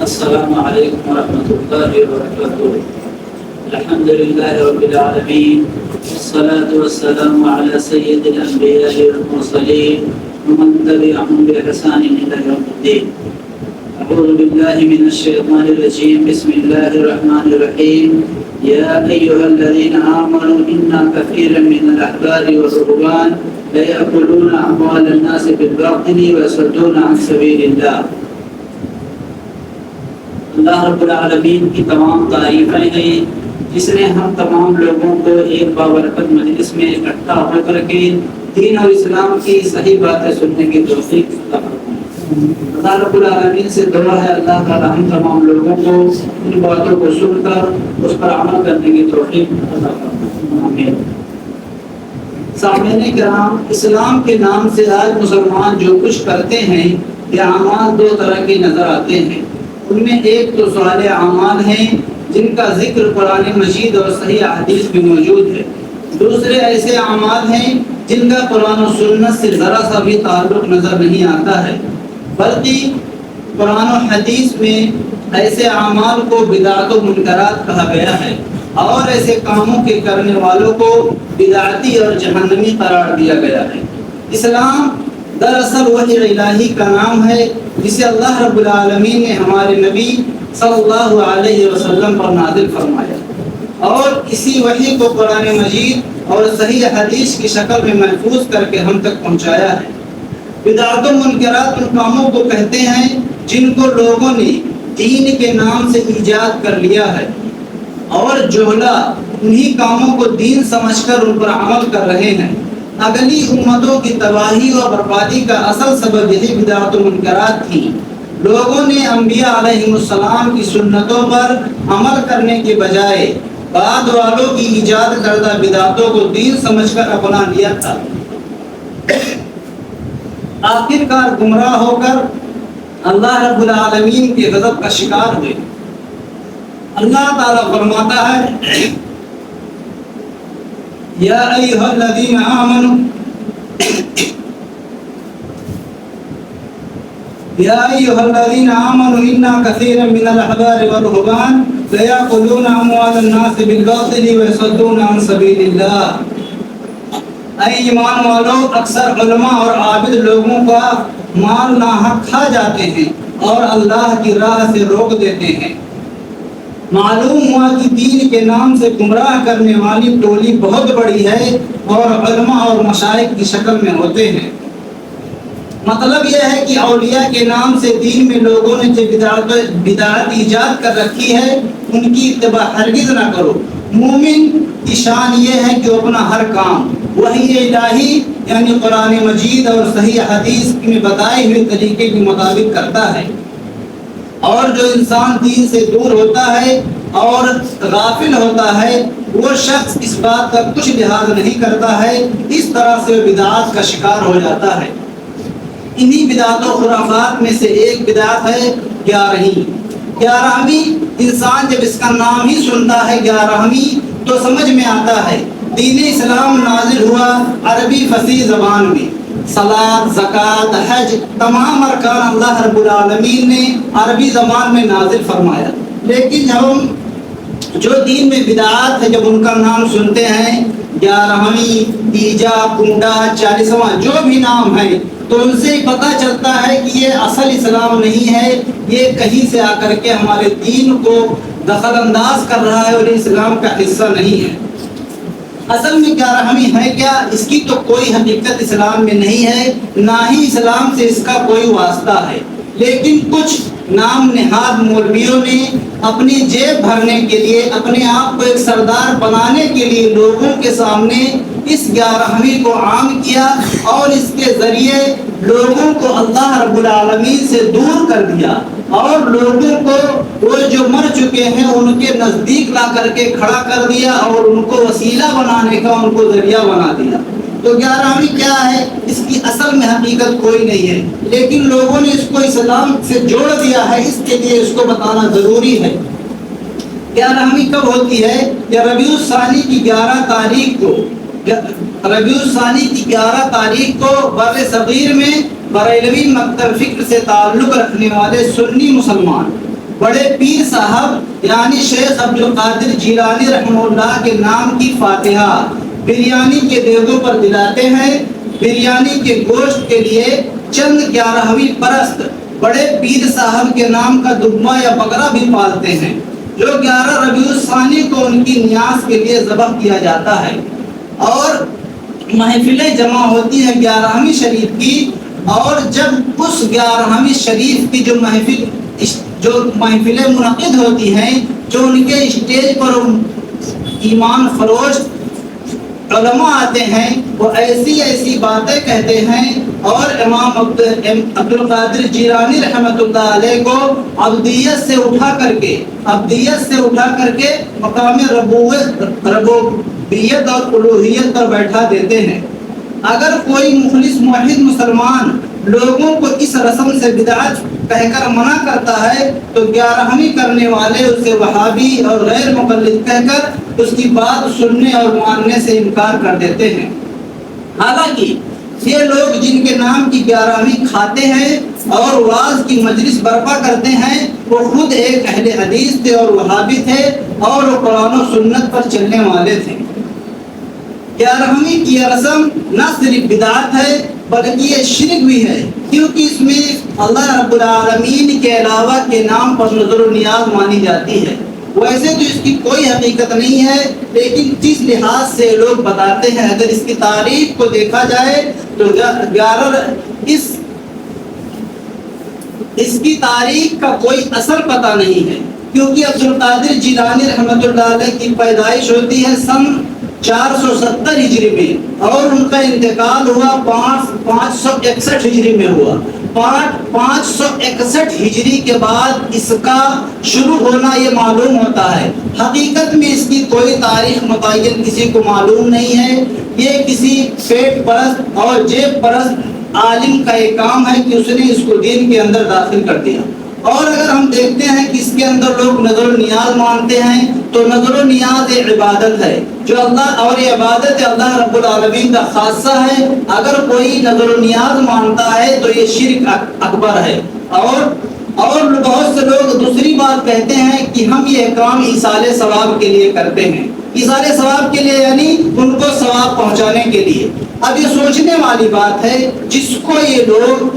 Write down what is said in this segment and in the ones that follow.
السلام علیکم ورحمۃ اللہ وبرکاتہ۔ الحمد للہ رب العالمین والصلاة والسلام علی سید الانبیاء والمرسلین ومن تبعهم بإحسان إلی یوم الدین۔ اعوذ باللہ من الشیطان الرجیم، بسم اللہ الرحمن الرحیم۔ یا ایہا الذین آمنوا ان کثیرا من الاحبار والرهبان لیأکلون اموال الناس بالباطل ویصدون عن سبیل اللہ۔ اللہ رب العالمین کی تمام تعریفیں ہیں جس نے ہم تمام لوگوں کو ایک بابرکت مجلس میں اکٹھا ہو کر کے دین اور اسلام کی صحیح باتیں سننے کی توفیق عطا فرمائے۔ اللہ رب العالمین سے دعا ہے اللہ تعالی ہم تمام لوگوں کو ان باتوں کو سن کر اس پر عمل کرنے کی توفیق عطا فرمائے، آمین۔ سامعین کرام، اسلام کے نام سے آج مسلمان جو کچھ کرتے ہیں یہ اعمال دو طرح کے نظر آتے ہیں۔ ان میں ایک تو صالح اعمال ہیں جن کا ذکر قرآن مجید اور صحیح احادیث میں موجود ہے، دوسرے ایسے اعمال ہیں جن کا قرآن و سنت سے ذرا سا بھی تعلق نظر نہیں آتا ہے، بلکہ قرآن و حدیث میں ایسے اعمال کو بدعت و منکرات کہا گیا ہے اور ایسے کاموں کے کرنے والوں کو بدعتی اور جہنمی قرار دیا گیا ہے۔ اسلام دراصل وحی الہی کا نام ہے جسے اللہ رب العالمین نے ہمارے نبی صلی اللہ علیہ وسلم پر نازل فرمایا اور اسی وحی کو قرآن مجید اور صحیح حدیث کی شکل میں محفوظ کر کے ہم تک پہنچایا ہے۔ بدعت و منکرات ان کاموں کو کہتے ہیں جن کو لوگوں نے دین کے نام سے ایجاد کر لیا ہے اور جہلا انہی کاموں کو دین سمجھ کر ان پر عمل کر رہے ہیں۔ اگلی امتوں کی تباہی اور بربادی کا اصل سبب یہی بدعت و منکرات تھی۔ لوگوں نے انبیاء علیہ السلام کی سنتوں پر عمل کرنے کے بجائے بعد والوں کی ایجاد کردہ بدعتوں کو دین سمجھ کر اپنا لیا تھا۔ آخر کار گمراہ ہو کر اللہ رب العالمین کے غضب کا شکار ہوئے۔ اللہ تعالیٰ فرماتا ہے یا ایھا الذین آمنوا یا ایھا الذین آمنوا ان کثیرا من الاحبار والرهبان لیأکلون اموال الناس بالباطل ویصدون عن سبیل اللہ۔ اے ایمان والو، اکثر علماء اور عابد لوگوں کا مال ناحق کھا جاتے ہیں اور اللہ کی راہ سے روک دیتے ہیں۔ معلوم ہوا کہ دین کے نام سے گمراہ کرنے والی ٹولی بہت بڑی ہے اور علماء اور مشائخ کی شکل میں ہوتے ہیں۔ مطلب یہ ہے کہ اولیاء کے نام سے دین میں لوگوں نے جو بدعت ایجاد کر رکھی ہے ان کی اتباع ہرگز نہ کرو۔ مومن کی شان یہ ہے کہ وہ اپنا ہر کام وحی الہی یعنی قرآن مجید اور صحیح حدیث میں بتائے ہوئے طریقے کے مطابق کرتا ہے، اور جو انسان دین سے دور ہوتا ہے اور غافل ہوتا ہے وہ شخص اس بات کا کچھ لحاظ نہیں کرتا ہے، اس طرح سے وہ بدعات کا شکار ہو جاتا ہے۔ انہی بدعات و خرافات میں سے ایک بدعت ہے گیارہویں۔ انسان جب اس کا نام ہی سنتا ہے گیارہویں تو سمجھ میں آتا ہے دین اسلام نازل ہوا عربی فصیح زبان میں۔ صلاۃ، زکوٰۃ، حج تمام ارکان اللہ رب العالمین نے عربی زبان میں نازل فرمایا، لیکن جب ہم جو دین میں بدعات ہے جب ان کا نام سنتے ہیں، گیارہویں، تیجا، کنڈا، 40واں جو بھی نام ہے تو ان سے پتہ چلتا ہے کہ یہ اصل اسلام نہیں ہے، یہ کہیں سے آ کر کے ہمارے دین کو دخل انداز کر رہا ہے اور اسلام کا حصہ نہیں ہے۔ اصل میں گیارہویں ہے کیا؟ اس کی تو کوئی حقیقت اسلام میں نہیں ہے، نہ ہی اسلام سے اس کا کوئی واسطہ ہے، لیکن کچھ نام نہاد مولویوں نے اپنی جیب بھرنے کے لیے، اپنے آپ کو ایک سردار بنانے کے لیے لوگوں کے سامنے اس گیارہویں کو عام کیا اور اس کے ذریعے لوگوں کو اللہ رب العالمین سے دور کر دیا اور لوگوں کو وہ جو مر چکے ہیں ان کے نزدیک لا کر کے کھڑا کر دیا اور ان کو وسیلہ بنانے کا ان کو ذریعہ بنا دیا۔ تو گیارہویں کیا ہے؟ اس کی اصل میں حقیقت کوئی نہیں ہے، لیکن لوگوں نے اس کو اسلام سے جوڑ دیا ہے، اس کے لیے اس کو بتانا ضروری ہے۔ گیارہویں کب ہوتی ہے؟ یا ربیع الثانی کی 11 تاریخ کو، ربیع الثانی کی 11 تاریخ کو بر صغیر میں بریلوی مکتب فکر سے تعلق رکھنے والے سنی مسلمان بڑے پیر صاحب یعنی شیخ عبد القادر جیلانی رحمہ اللہ کے نام کی فاتحہ بریانی کے دیگوں پر دلاتے ہیں۔ بریانی کے گوشت کے لیے چند 11ویں پرست بڑے پیر صاحب کے نام کا دگما یا بکرا بھی پالتے ہیں، جو 11 ربیع الثانی کو ان کی نیاز کے لیے ذبح کیا جاتا ہے۔ اور محفلیں جمع ہوتی ہیں 11ویں شریف کی، اور جب اس 11ویں شریف کی جو محفلیں منعقد ہوتی ہیں، جو ان کے اسٹیج پر ایمان فروش علماء آتے ہیں، وہ ایسی باتیں کہتے ہیں، اور امام عبد القادر جیلانی رحمۃ اللہ علیہ کو عبدیت سے اٹھا کر کے مقام ربوبیت اور الوہیت پر بیٹھا دیتے ہیں۔ اگر کوئی مخلص موحد مسلمان لوگوں کو اس رسم سے بدعت کہہ کر منع کرتا ہے تو 11ویں کرنے والے اسے وہابی اور غیر مقلد کہہ کر اس کی بات سننے اور ماننے سے انکار کر دیتے ہیں۔ حالانکہ یہ لوگ جن کے نام کی 11ویں کھاتے ہیں اور واعظ کی مجلس برپا کرتے ہیں، وہ خود ایک اہل حدیث تھے اور وہابی تھے، اور وہ قرآن و سنت پر چلنے والے تھے۔ 11ویں کی رسم نہ صرف بدعت ہے بلکہ یہ شرک بھی ہے، کیونکہ اس میں اللہ رب العالمین کے علاوہ کے نام پر نظر و نیاز مانی جاتی ہے۔ ویسے تو اس کی کوئی حقیقت نہیں ہے، لیکن جس لحاظ سے لوگ بتاتے ہیں، اگر اس کی تاریخ کو دیکھا جائے تو اس کی تاریخ کا کوئی اثر پتہ نہیں ہے، کیونکہ عبد القادر جیلانی رحمۃ اللہ علیہ کی پیدائش ہوتی ہے سن 470 ہجری میں، اور ان کا انتقال ہوا 561 ہجری میں ہوا۔ 561 ہجری کے بعد اس کا شروع ہونا یہ معلوم ہوتا ہے۔ حقیقت میں اس کی کوئی تاریخ متعین کسی کو معلوم نہیں ہے۔ یہ کسی پیٹ پرست اور جیب پرست عالم کا ایک کام ہے کہ اس نے اس کو دین کے اندر داخل کر دیا۔ اور اگر ہم دیکھتے ہیں کہ اس کے اندر لوگ نظر و نیاز مانتے ہیں، تو نظر و نیاز ایک عبادت ہے جو اللہ، اور یہ عبادت اللہ رب العالمین کا خاصہ ہے۔ اگر کوئی نظر و نیاز مانتا ہے تو یہ شرک اکبر ہے۔ اور بہت سے لوگ دوسری بات کہتے ہیں کہ ہم یہ کام ایصال ثواب کے لیے کرتے ہیں۔ ایصال ثواب کے لیے یعنی ان کو ثواب پہنچانے کے لیے۔ اب یہ سوچنے والی بات ہے، جس کو یہ لوگ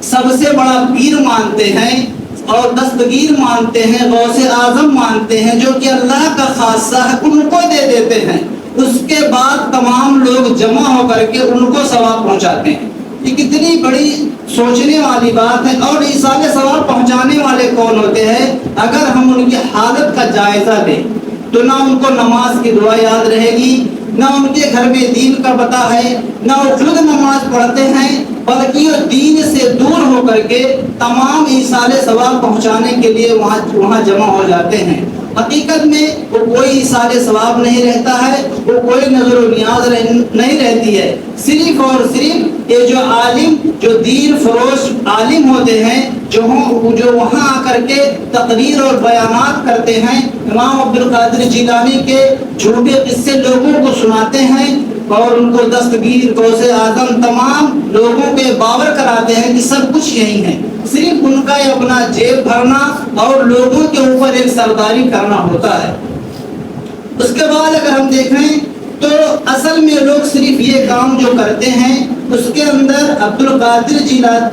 سب سے بڑا پیر مانتے ہیں اور دستگیر مانتے ہیں، غوث اعظم مانتے ہیں، جو کہ اللہ کا خاصہ ہے، ان کو دے دیتے ہیں۔ اس کے بعد تمام لوگ جمع ہو کر کے ان کو ثواب پہنچاتے ہیں۔ یہ کتنی بڑی سوچنے والی بات ہے۔ اور ایصال ثواب پہنچانے والے کون ہوتے ہیں؟ اگر ہم ان کی حالت کا جائزہ لیں تو نہ ان کو نماز کی دعا یاد رہے گی، نہ ان کے گھر میں دین کا پتہ ہے، نہ وہ خود نماز پڑھتے ہیں، بلکہ وہ دین سے دور ہو کر کے تمام ایصال ثواب پہنچانے کے لیے وہاں جمع ہو جاتے ہیں۔ حقیقت میں وہ کوئی ایصال ثواب نہیں رہتا ہے، وہ کوئی نظر و نیاز نہیں رہتی ہے۔ صرف اور صرف یہ جو عالم، جو دین فروش عالم ہوتے ہیں، جو وہاں آ کر کے تقریر اور بیانات کرتے ہیں، امام عبد القادر جیلانی کے جھوٹے قصے لوگوں کو سناتے ہیں اور ان کو دستگیر، غوث اعظم تمام لوگوں کے باور کراتے ہیں کہ سب کچھ یہی ہے۔ صرف ان کا یہ اپنا جیب بھرنا اور لوگوں کے اوپر ایک سرداری کرنا ہوتا ہے۔ اس کے بعد اگر ہم دیکھیں تو اصل میں لوگ صرف یہ کام جو کرتے ہیں، اس کے اندر عبد القادر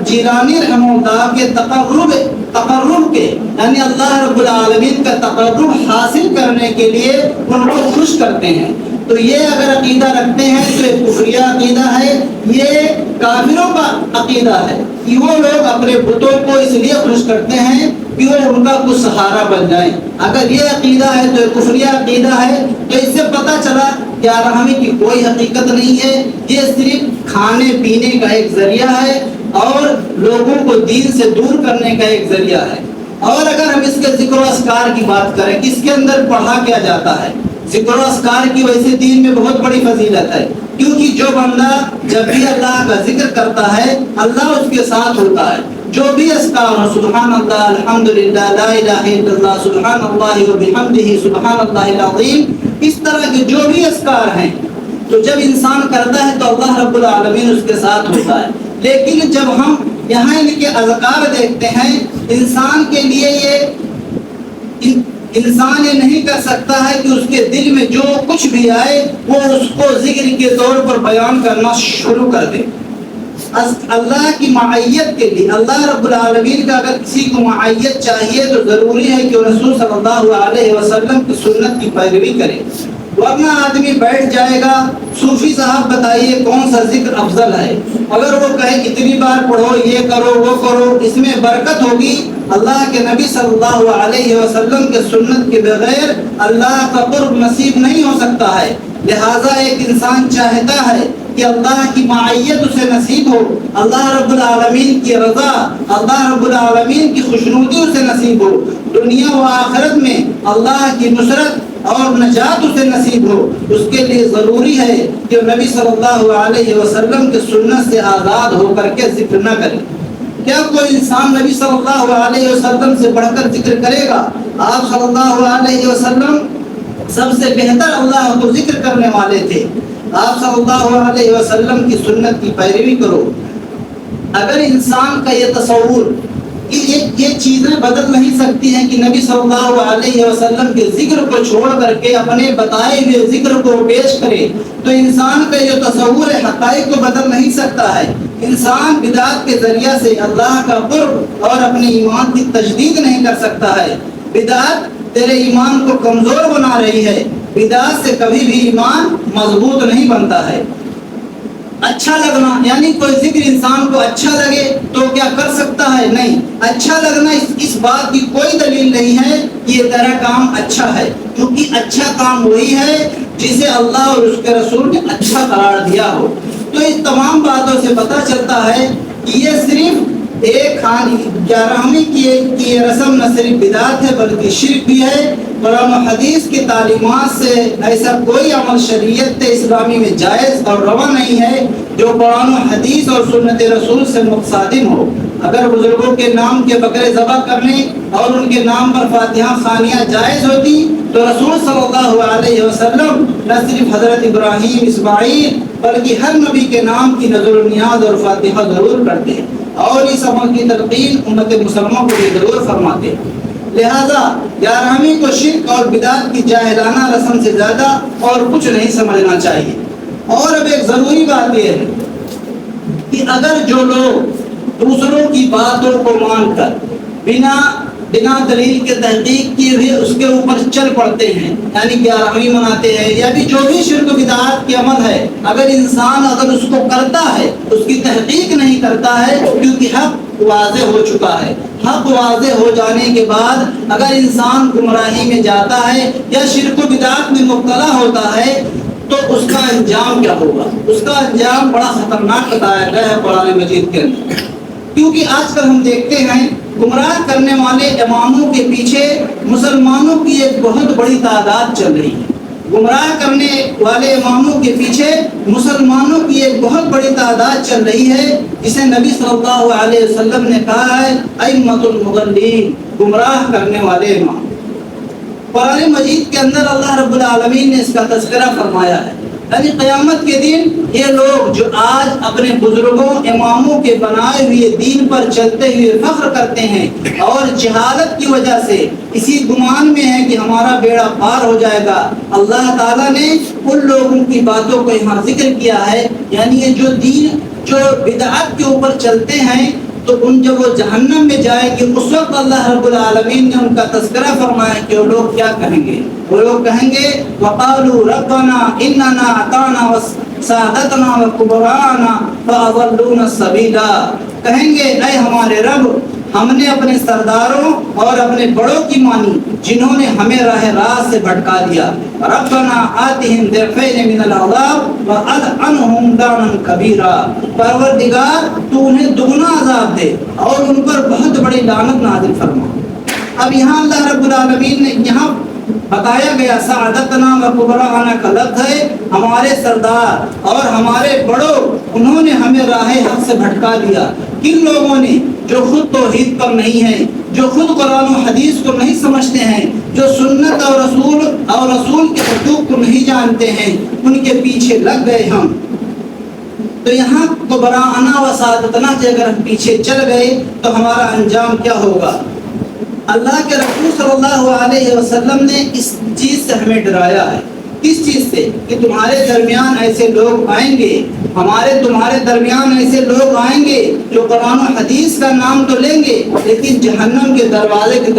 جیلانی رحمہ اللہ کے تقرب کے یعنی اللہ رب العالمین کا تقرب حاصل کرنے کے لیے ان کو خوش کرتے ہیں۔ تو یہ اگر عقیدہ رکھتے ہیں تو یہ کفریہ عقیدہ ہے، یہ کافروں کا عقیدہ ہے کہ وہ لوگ اپنے بتوں کو اس لیے خوش کرتے ہیں کہ وہ ان کا کچھ سہارا بن جائیں۔ اگر یہ عقیدہ ہے تو یہ کفریہ عقیدہ ہے۔ تو اس سے پتہ چلا کہ 11ویں کی کوئی حقیقت نہیں ہے، یہ صرف کھانے پینے کا ایک ذریعہ ہے اور لوگوں کو دین سے دور کرنے کا ایک ذریعہ ہے۔ اور اگر ہم اس کے ذکر و اذکار کی بات کریں کہ اس کے اندر پڑھا کیا جاتا ہے، ذکر و اذکار کی ویسے دین میں بہت بڑی فضیلت ہے، کیونکہ جو بندہ جب بھی اللہ کا ذکر کرتا ہے اللہ اس کے ساتھ ہوتا ہے۔ جو بھی اذکار ہو، سبحان اللہ، الحمدللہ، لا الہ الا اللہ، سبحان اللہ و بحمدہ، سبحان اللہ العظیم، اس طرح کے جو بھی اذکار ہیں، تو جب انسان کرتا ہے تو اللہ رب العالمین اس کے ساتھ ہوتا ہے۔ لیکن جب ہم یہاں ان کے اذکار دیکھتے ہیں، انسان کے لیے یہ انسان یہ نہیں کر سکتا ہے کہ اس کے دل میں جو کچھ بھی آئے وہ اس کو ذکر کے طور پر بیان کرنا شروع کر دے۔ اللہ کی معیت کے لیے، اللہ رب العالمین کا اگر کسی کو معیت چاہیے تو ضروری ہے کہ رسول صلی اللہ علیہ وسلم کی سنت کی پیروی کرے، ورنہ آدمی بیٹھ جائے گا۔ صوفی صاحب بتائیے کون سا ذکر افضل ہے؟ اگر وہ کہے اتنی بار پڑھو، یہ کرو وہ کرو، اس میں برکت ہوگی۔ اللہ کے نبی صلی اللہ علیہ وسلم کے سنت کے بغیر اللہ کا قرب نصیب نہیں ہو سکتا ہے۔ لہٰذا ایک انسان چاہتا ہے کہ اللہ کی معیت اسے نصیب ہو، اللہ رب العالمین کی رضا، اللہ رب العالمین کی خوشنودی اسے نصیب ہو، دنیا و آخرت میں اللہ کی نصرت اور نجات اسے نصیب ہو، اس کے لیے ضروری ہے کہ نبی صلی اللہ علیہ وسلم کی سنت سے آزاد ہو کر کے ذکر نہ کرے۔ کیا کوئی انسان نبی صلی اللہ علیہ وسلم سے بڑھ کر ذکر کرے گا؟ آپ صلی اللہ علیہ وسلم سب سے بہتر اللہ کو ذکر کرنے والے تھے۔ آپ صلی اللہ علیہ وسلم کی سنت کی پیروی کرو۔ اگر انسان کا یہ تصور کہ یہ چیزیں بدل نہیں سکتی ہیں کہ نبی صلی اللہ علیہ وسلم کے ذکر کو چھوڑ کر کے اپنے بتائے ہوئے ذکر کو پیش کرے، تو انسان کا جو تصور حقائق کو بدل نہیں سکتا ہے۔ انسان بدعت کے ذریعہ سے اللہ کا قرب اور اپنے ایمان کی تجدید نہیں کر سکتا ہے۔ بدعت تیرے ایمان کو کمزور بنا رہی ہے، بدعت سے کبھی بھی ایمان مضبوط نہیں بنتا ہے۔ اچھا لگنا یعنی کوئی ذکر انسان کو اچھا لگے تو کیا کر سکتا ہے؟ نہیں۔ اچھا لگنا اس بات کی کوئی دلیل نہیں ہے کہ یہ تیرا کام اچھا ہے، کیونکہ اچھا کام وہی ہے جسے اللہ اور اس کے رسول نے اچھا قرار دیا ہو۔ تو اس تمام باتوں سے پتہ چلتا ہے کہ یہ صرف ایک گیارہویں کی رسم نہ صرف بدعت ہے بلکہ شرک بھی ہے۔ قرآن و حدیث کی تعلیمات سے ایسا کوئی عمل شریعت اسلامی میں جائز اور روا نہیں ہے جو قرآن و حدیث اور سنت رسول سے متصادم ہو۔ اگر بزرگوں کے نام کے بکرے ذبح کرنے اور ان کے نام پر فاتحہ خوانیاں جائز ہوتی تو رسول صلی اللہ علیہ وسلم نہ صرف حضرت ابراہیم، اسماعیل بلکہ ہر نبی کے نام کی نظر و نیاز اور فاتحہ ضرور کرتے اور اس عمل کی تلقین امت مسلمہ کو بھی ضرور فرماتے۔ لہذا گیارہویں کو شرک اور بدعت کی جاہلانہ رسم سے زیادہ اور کچھ نہیں سمجھنا چاہیے۔ اور اب ایک ضروری بات یہ ہے کہ اگر جو لوگ دوسروں کی باتوں کو مان کر بنا دلیل کے تحقیق کیے ہوئے اس کے اوپر چل پڑتے ہیں، یعنی گیارہویں مناتے ہیں یا بھی جو بھی شرک و بدعات کی عمل ہے، اگر انسان اس کو کرتا ہے، اس کی تحقیق نہیں کرتا ہے، کیونکہ حق واضح ہو چکا ہے۔ حق واضح ہو جانے کے بعد اگر انسان گمراہی میں جاتا ہے یا شرک و بدعات میں مبتلا ہوتا ہے تو اس کا انجام کیا ہوگا؟ اس کا انجام بڑا خطرناک بتایا گیا ہے قرآن مجید کے اندر۔ کیونکہ آج کل ہم دیکھتے ہیں گمراہ کرنے والے اماموں کے پیچھے مسلمانوں کی ایک بہت بڑی تعداد چل رہی ہے۔ گمراہ کرنے والے اماموں کے پیچھے مسلمانوں کی ایک بہت بڑی تعداد چل رہی ہے، جسے نبی صلی اللہ علیہ وسلم نے کہا ہے ائمۃ المضلین، گمراہ کرنے والے امام۔ قرآن مجید کے اندر اللہ رب العالمین نے اس کا تذکرہ فرمایا ہے، یعنی قیامت کے دن یہ لوگ جو آج اپنے بزرگوں اماموں کے بنائے ہوئے دین پر چلتے ہوئے فخر کرتے ہیں اور جہالت کی وجہ سے اسی گمان میں ہے کہ ہمارا بیڑا پار ہو جائے گا، اللہ تعالیٰ نے ان لوگوں کی باتوں کو یہاں ذکر کیا ہے۔ یعنی یہ جو بدعت کے اوپر چلتے ہیں تو ان جب وہ جہنم میں جائیں گے اس وقت اللہ رب العالمین نے ان کا تذکرہ فرمایا کہ وہ لوگ کیا کہیں گے؟ وہ لوگ کہیں گے وَقَالُوا رَبَّنَا إِنَّنَا أَطَعْنَا سَادَتَنَا وَكُبَرَاءَنَا فَأَضَلُّونَا السَّبِيلَ، کہیں گے اے ہمارے رب، ہم نے اپنے سرداروں اور اپنے بڑوں کی مانی جنہوں نے ہمیں راہ راست سے بھٹکا دیا۔ ربنا آتہم ضعفین من العذاب وَأَلْعَنْهُمْ لَعْنًا كَبِيرًا، پروردگار تو انہیں دگنا عذاب دے اور ان پر بہت بڑی لعنت نازل فرما۔ اب یہاں اللہ رب العالمین نے یہاں بتایا گیا سعادتنا و کبرانا کا لفظ ہے ہمارے سردار اور ہمارے بڑوں، انہوں نے ہمیں راہ حق سے بھٹکا دیا۔ کن لوگوں نے؟ جو خود توحید پر نہیں ہیں، جو خود قرآن و حدیث کو نہیں سمجھتے ہیں، جو سنت اور رسول کے حقوق کو نہیں جانتے ہیں، ان کے پیچھے لگ گئے ہم۔ تو یہاں کبرانا و سعادتنا سے اگر ہم پیچھے چل گئے تو ہمارا انجام کیا ہوگا؟ اللہ کے رسول صلی اللہ علیہ وسلم نے اس چیز سے ہمیں ڈرایا ہے. کس چیز سے؟ کہ تمہارے درمیان ایسے لوگ آئیں گے، تمہارے درمیان ایسے لوگ آئیں گے جو قرآن و حدیث کا نام تو لیں گے لیکن جہنم کے دروازے کی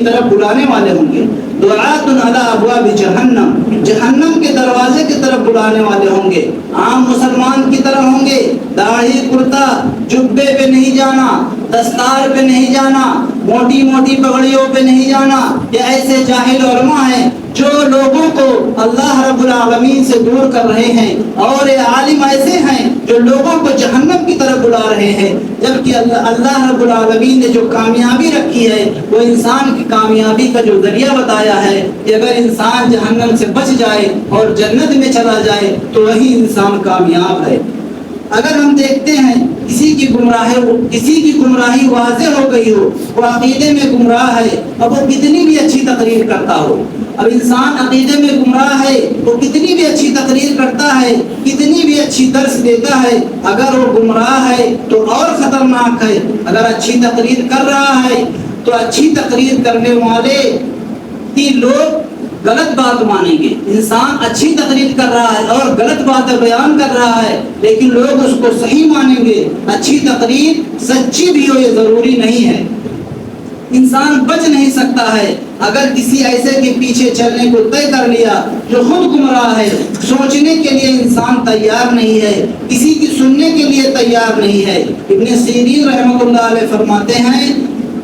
طرف بلانے والے ہوں گے. دعات علی ابواب جہنم، جہنم کے دروازے کی طرف بلانے والے ہوں گے. عام مسلمان کی طرح ہوں گے، داڑھی کرتا جبے پہ نہیں جانا، دستار پہ نہیں جانا، موٹی موٹی پگڑیوں پہ نہیں جانا. یہ ایسے جاہل علماء ہیں جو لوگوں کو اللہ رب العالمین سے دور کر رہے ہیں، اور یہ عالم ایسے ہیں جو لوگوں کو جہنم کی طرف بلا رہے ہیں. جبکہ اللہ رب العالمین نے جو کامیابی رکھی ہے وہ انسان کی کامیابی کا جو ذریعہ بتایا ہے کہ اگر انسان جہنم سے بچ جائے اور جنت میں چلا جائے تو وہی انسان کامیاب ہے. اگر ہم دیکھتے ہیں کسی کی گمراہی واضح ہو گئی ہو، وہ عقیدے میں گمراہ ہے، اب وہ کتنی بھی اچھی تقریر کرتا ہو. اب انسان عقیدے میں گمراہ ہے، وہ کتنی بھی اچھی تقریر کرتا ہے، کتنی بھی اچھی درس دیتا ہے، اگر وہ گمراہ ہے تو اور خطرناک ہے. اگر اچھی تقریر کر رہا ہے تو اچھی تقریر کرنے والے ہی لوگ غلط بات مانیں گے. انسان اچھی تقریر کر رہا ہے اور غلط باتیں بیان کر رہا ہے لیکن لوگ اس کو صحیح مانیں گے. اچھی تقریر سچی بھی ہو یہ ضروری نہیں ہے. انسان بچ نہیں سکتا ہے اگر کسی ایسے کے پیچھے چلنے کو طے کر لیا جو خود گمراہ ہے. سوچنے کے لیے انسان تیار نہیں ہے، کسی کی سننے کے لیے تیار نہیں ہے. ابن سیرین رحمۃ اللہ علیہ فرماتے ہیں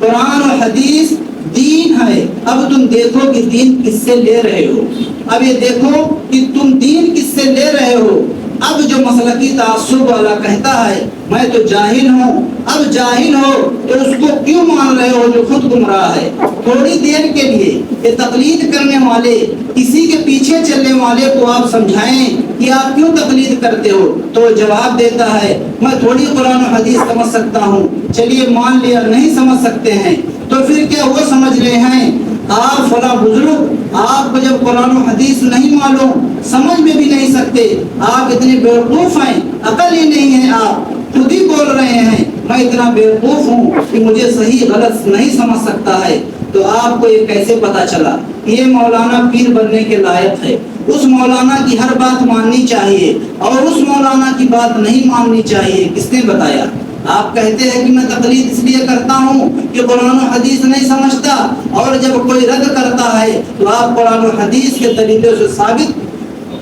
قرآن و حدیث دین ہے، اب تم دیکھو کہ دین کس سے لے رہے ہو. اب یہ دیکھو کہ تم دین کس سے لے رہے ہو. اب جو مسلکی تعصب والا کہتا ہے میں تو جاہل ہوں، اب جاہل ہو تو اس کو کیوں مان رہے ہو جو خود گمراہ ہے. تھوڑی دیر کے لیے یہ تقلید کرنے والے، کسی کے پیچھے چلنے والے کو آپ سمجھائیں کہ آپ کیوں تقلید کرتے ہو تو جواب دیتا ہے میں تھوڑی قرآن و حدیث سمجھ سکتا ہوں. چلیے مان لیا نہیں سمجھ سکتے ہیں تو پھر کیا وہ سمجھ رہے ہیں آپ فلاں بزرگ، آپ کو جب قرآن و حدیث نہیں معلوم، سمجھ میں بھی نہیں سکتے، آپ اتنے بیوقوف ہیں، عقل ہی نہیں ہے، آپ خود ہی بول رہے ہیں میں اتنا بیوقوف ہوں کہ مجھے صحیح غلط نہیں سمجھ سکتا ہے. تو آپ کو یہ کیسے پتا چلا یہ مولانا پیر بننے کے لائق ہے؟ اس مولانا کی ہر بات ماننی چاہیے اور اس مولانا کی بات نہیں ماننی چاہیے. کس نے بتایا؟ آپ کہتے ہیں کہ میں تقلید اس لیے کرتا ہوں کہ قرآن و حدیث نہیں سمجھتا، اور جب کوئی رد کرتا ہے تو آپ قرآن و حدیث کے طریقے سے ثابت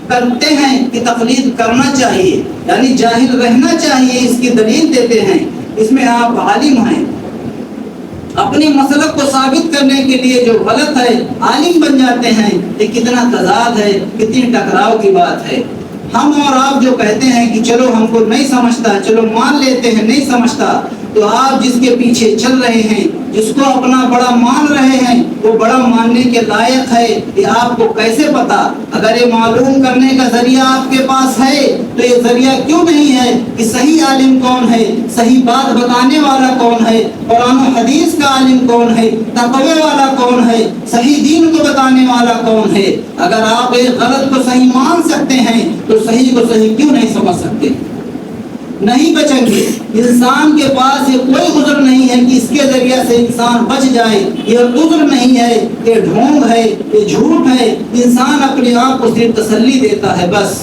کرتے ہیں کہ تقلید کرنا چاہیے، یعنی جاہل رہنا چاہیے، اس کی دلیل دیتے ہیں. اس میں آپ عالم ہیں، اپنی مسلک کو ثابت کرنے کے لیے جو غلط ہے عالم بن جاتے ہیں. یہ کتنا تضاد ہے، کتنی ٹکراؤ کی بات ہے. ہم اور آپ جو کہتے ہیں کہ چلو ہم کو نہیں سمجھتا، چلو مان لیتے ہیں نہیں سمجھتا، تو آپ جس کے پیچھے چل رہے ہیں، جس کو اپنا بڑا مان رہے ہیں، وہ بڑا ماننے کے لائق ہے. یہ آپ کو کیسے پتا؟ اگر یہ معلوم کرنے کا ذریعہ آپ کے پاس ہے تو یہ ذریعہ کیوں نہیں ہے کہ صحیح عالم کون ہے، صحیح بات بتانے والا کون ہے، قرآن و حدیث کا عالم کون ہے، تقوی والا کون ہے، صحیح دین کو بتانے والا کون ہے. اگر آپ ایک غلط کو صحیح مان سکتے ہیں تو صحیح کو صحیح کیوں نہیں سمجھ سکتے؟ نہیں بچیں گے. انسان کے پاس یہ کوئی عذر نہیں ہے کہ اس کے ذریعے سے انسان بچ جائے. یہ عذر نہیں ہے، یہ ڈھونگ ہے، یہ جھوٹ ہے. انسان اپنے آپ کو صرف تسلی دیتا ہے بس.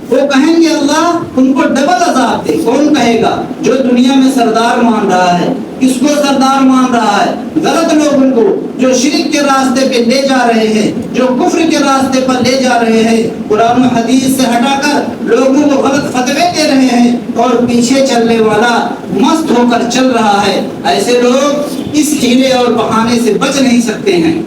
وہ کہیں گے اللہ ان کو ڈبل عذاب دے. کون کہے گا؟ جو دنیا میں سردار مان رہا ہے. کس کو سردار مان رہا ہے؟ غلط لوگوں کو جو شرک کے راستے پہ لے جا رہے ہیں، جو کفر کے راستے پر لے جا رہے ہیں، قرآن و حدیث سے ہٹا کر لوگوں کو غلط فتوے دے رہے ہیں اور پیچھے چلنے والا مست ہو کر چل رہا ہے. ایسے لوگ اس ہیلے اور بہانے سے بچ نہیں سکتے ہیں.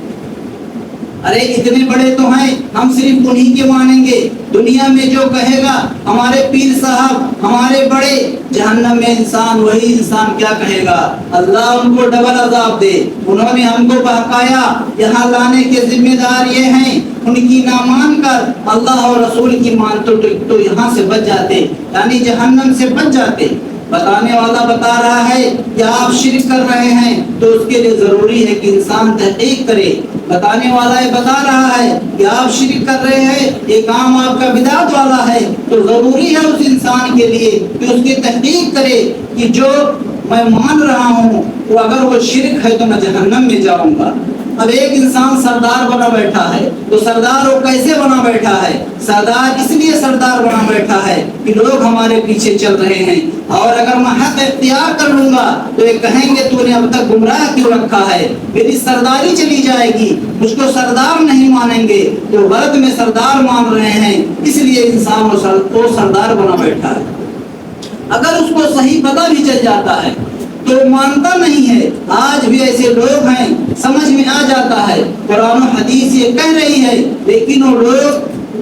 ارے اتنے بڑے تو ہیں، ہم صرف انہی کے مانیں گے. دنیا میں جو کہے گا ہمارے پیر صاحب، ہمارے بڑے، جہنم میں انسان وہی انسان کیا کہے گا؟ اللہ ان کو ڈبل عذاب دے. انہوں نے ہم کو بہکایا، یہاں لانے کے ذمہ دار یہ ہیں. ان کی نہ مان کر اللہ اور رسول کی مان تو یہاں سے بچ جاتے، یعنی جہنم سے بچ جاتے. بتانے والا بتا رہا ہے کہ آپ شرک کر رہے ہیں تو اس کے لیے ضروری ہے کہ انسان تحقیق کرے. بتانے والا یہ بتا رہا ہے کہ آپ شرک کر رہے ہیں، یہ کام آپ کا بدعت والا ہے، تو ضروری ہے اس انسان کے لیے کہ اس کی تحقیق کرے کہ جو میں مان رہا ہوں وہ اگر وہ شرک ہے تو میں جہنم میں جاؤں گا۔ اب ایک انسان سردار بنا بیٹھا ہے تو سردار وہ کیسے بنا بیٹھا ہے؟ سردار اس لیے سردار بنا بیٹھا ہے کہ لوگ ہمارے پیچھے چل رہے ہیں، اور اگر میں حق اختیار کر لوں گا تو یہ کہیں گے تو نے اب تک گمراہ کیوں رکھا ہے، میری سرداری چلی جائے گی، مجھ کو سردار نہیں مانیں گے، تو غلط میں سردار مان رہے ہیں، اس لیے انسان وہ سردار بنا بیٹھا ہے۔ اگر اس کو صحیح پتہ بھی چل جاتا ہے تو مانتا نہیں ہے۔ آج بھی ایسے لوگ ہیں، سمجھ میں آ جاتا ہے قرآن و حدیث یہ کہہ رہی ہے، لیکن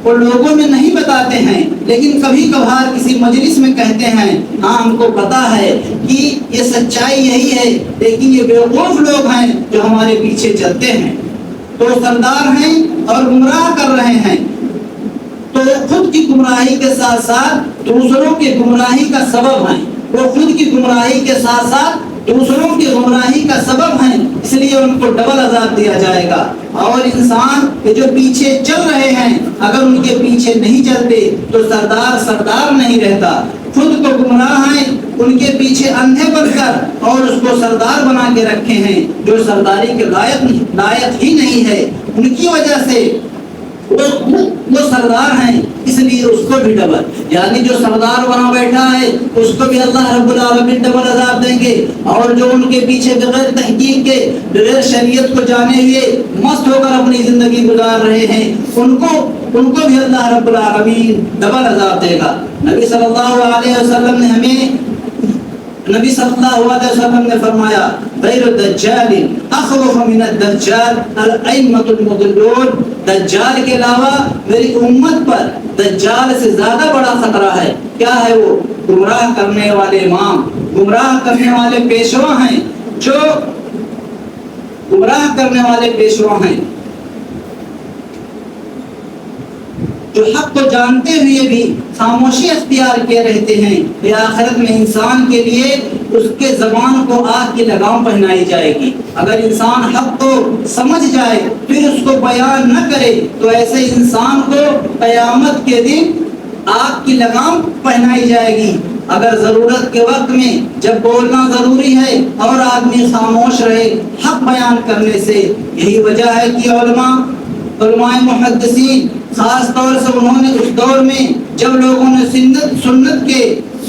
وہ لوگوں میں نہیں بتاتے ہیں، لیکن کبھی کبھار کسی مجلس میں کہتے ہیں ہاں ہم کو پتا ہے کہ یہ سچائی یہی ہے، لیکن یہ بیوقوف لوگ ہیں جو ہمارے پیچھے چلتے ہیں، تو سردار ہیں اور گمراہ کر رہے ہیں، تو خود کی گمراہی کے ساتھ ساتھ دوسروں کی گمراہی کا سبب ہیں، وہ خود کی گمراہی کے ساتھ ساتھ دوسروں کی گمراہی کا سبب ہیں، اس لیے ان کو ڈبل عذاب دیا جائے گا۔ اور انسان کے جو پیچھے چل رہے ہیں اگر ان کے پیچھے نہیں چلتے تو سردار نہیں رہتا، خود کو گمراہ ہیں، ان کے پیچھے اندھے بن کر اور اس کو سردار بنا کے رکھے ہیں جو سرداری کے لائق ہی نہیں ہے، ان کی وجہ سے وہ سردار ہیں، اس لیے اس کو بھی ڈبل، یعنی جو سردار بنا بیٹھا ہے اس کو بھی اللہ رب العالمین ڈبل عذاب دیں گے، اور جو ان کے پیچھے بغیر تحقیق کے بغیر شریعت کو جانے ہوئے مست ہو کر اپنی زندگی گزار رہے ہیں ان کو بھی اللہ رب العالمین ڈبل عذاب دے گا۔ نبی صلی اللہ علیہ وسلم نے فرمایا غیر الدجال اخوف من الدجال الائمۃ المضلون، دجال کے علاوہ میری امت پر دجال سے زیادہ بڑا خطرہ ہے، کیا ہے وہ؟ گمراہ کرنے والے امام، گمراہ کرنے والے پیشوا ہیں، جو گمراہ کرنے والے پیشوا ہیں جو حق کو جانتے ہوئے بھی خاموشی اختیار کیے رہتے ہیں، یہ آخرت میں انسان کے لیے اس کے زبان کو آگ کی لگام پہنائی جائے گی۔ اگر انسان حق کو سمجھ جائے پھر اس کو بیان نہ کرے تو ایسے انسان کو قیامت کے دن آگ کی لگام پہنائی جائے گی۔ اگر ضرورت کے وقت میں جب بولنا ضروری ہے اور آدمی خاموش رہے حق بیان کرنے سے، یہی وجہ ہے کہ علماء محدثین خاص طور سے انہوں نے اس دور میں جب لوگوں نے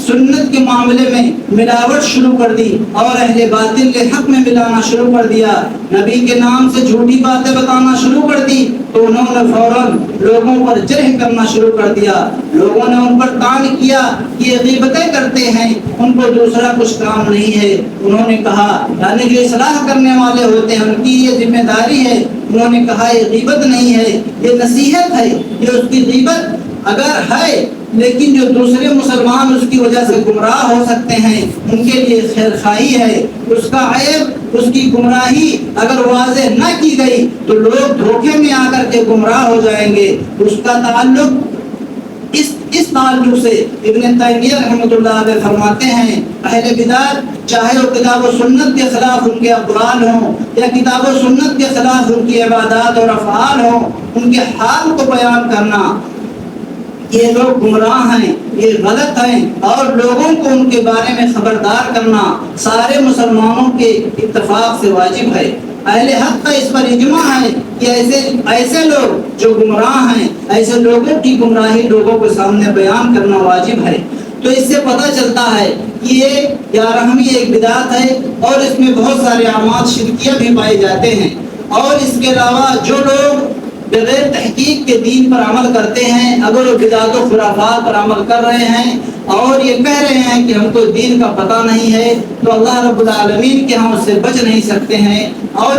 سنت کے معاملے میں ملاوٹ شروع کر دی اور اہل باطل کے حق میں ملانا شروع کر دیا، نبی کے نام سے جھوٹی باتیں بتانا شروع کر دی، تو انہوں نے فوراً لوگوں پر جرح کرنا شروع کر دیا۔ لوگوں نے ان پر طعن کیا کہ یہ غیبتیں کرتے ہیں، ان کو دوسرا کچھ کام نہیں ہے۔ انہوں نے کہا، یعنی جو اصلاح کرنے والے ہوتے ہیں ان کی یہ ذمہ داری ہے، انہوں نے کہا یہ غیبت نہیں ہے، یہ نصیحت ہے، یہ اس کی غیبت اگر ہے لیکن جو دوسرے مسلمان اس کی وجہ سے گمراہ ہو سکتے ہیں ان کے لیے خیر خواہی ہے، اس کا عیب اس کی گمراہی اگر واضح نہ کی گئی تو لوگ دھوکے میں آ کر کے گمراہ ہو جائیں گے۔ اس کا تعلق اس تعلق سے ابن تیمیہ رحمۃ اللہ علیہ فرماتے ہیں اہل بدعت چاہے وہ کتاب و سنت کے خلاف ان کے اقوال ہوں یا کتاب و سنت کے خلاف ان کی عبادات اور افعال ہوں، ان کے حال کو بیان کرنا، یہ لوگ گمراہ ہیں، یہ غلط ہیں، اور لوگوں کو ان کے بارے میں خبردار کرنا سارے مسلمانوں کے اتفاق سے واجب ہے۔ اہل حق کا اس پر اجماع ہے کہ ایسے لوگ جو گمراہ ہیں، ایسے لوگوں کی گمراہی لوگوں کے سامنے بیان کرنا واجب ہے۔ تو اس سے پتہ چلتا ہے کہ یہ 11ویں ایک بدعت ہے اور اس میں بہت سارے اعمال شرکیہ بھی پائے جاتے ہیں، اور اس کے علاوہ جو لوگ بغیر تحقیق کے دین پر عمل کرتے ہیں، اگر وہ بدعات و خرافات پر عمل کر رہے ہیں اور یہ کہہ رہے ہیں کہ ہم کو دین کا پتہ نہیں ہے، تو اللہ رب العالمین کے ہم اس سے بچ نہیں سکتے ہیں، اور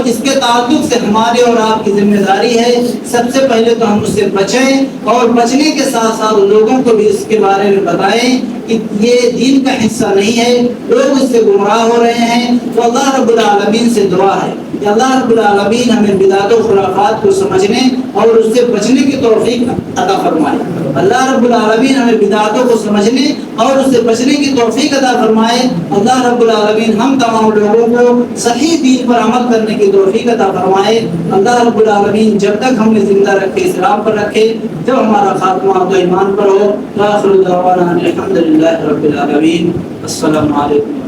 اس کے تعلق سے ہمارے اور آپ کی ذمہ داری ہے سب سے پہلے تو ہم اس سے بچیں، اور بچنے کے ساتھ ساتھ لوگوں کو بھی اس کے بارے میں بتائیں کہ یہ دین کا حصہ نہیں ہے، لوگ اس سے گمراہ ہو رہے ہیں۔ تو اللہ رب العالمین سے دعا ہے کہ اللہ رب العالمین ہمیں بدعات و خرافات کو سمجھنے اور اس سے بچنے کی توفیق عطا فرمائے۔ اللہ رب العالمین ہمیں بدعاتوں کو سمجھنے اور اس سے بچنے کی توفیق عطا فرمائے۔ اللہ رب العالمین ہم تمام لوگوں کو صحیح دین پر عمل کرنے کی توفیق عطا فرمائے۔ اللہ رب العالمین جب تک ہمیں زندہ رکھے اسلام پر رکھے، جب ہمارا خاتمہ تو ایمان پر ہو۔ آخر دعوانا الحمد للہ رب العالمین۔ السلام علیکم۔